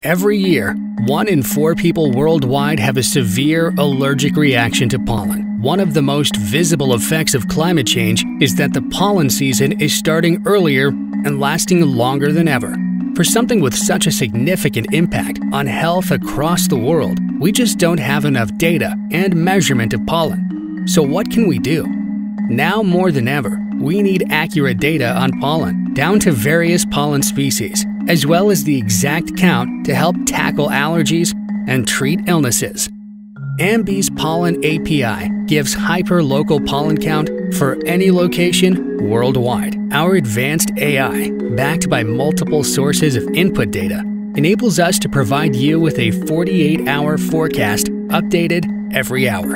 Every year, 1 in 4 people worldwide have a severe allergic reaction to pollen. One of the most visible effects of climate change is that the pollen season is starting earlier and lasting longer than ever. For something with such a significant impact on health across the world, we just don't have enough data and measurement of pollen. So what can we do? Now more than ever, we need accurate data on pollen, down to various pollen species, as well as the exact count to help tackle allergies and treat illnesses. Ambi's Pollen API gives hyper-local pollen count for any location worldwide. Our advanced AI, backed by multiple sources of input data, enables us to provide you with a 48-hour forecast updated every hour.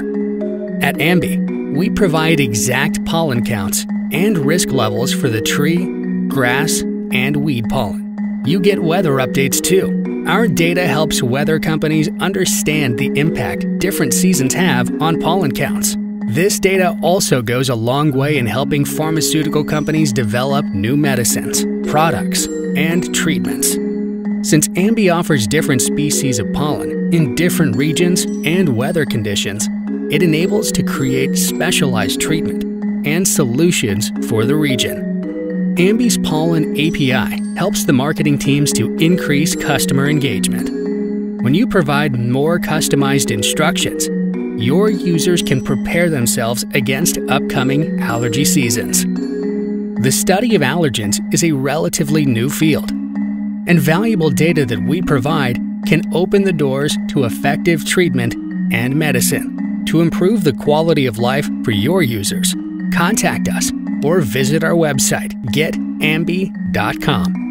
At Ambi, we provide exact pollen counts and risk levels for the tree, grass, and weed pollen. You get weather updates too. Our data helps weather companies understand the impact different seasons have on pollen counts. This data also goes a long way in helping pharmaceutical companies develop new medicines, products, and treatments. Since Ambi offers different species of pollen in different regions and weather conditions, it enables to create specialized treatment and solutions for the region. Ambi's Pollen API helps the marketing teams to increase customer engagement. When you provide more customized instructions, your users can prepare themselves against upcoming allergy seasons. The study of allergens is a relatively new field, and valuable data that we provide can open the doors to effective treatment and medicine. To improve the quality of life for your users, contact us or visit our website, getambi.com.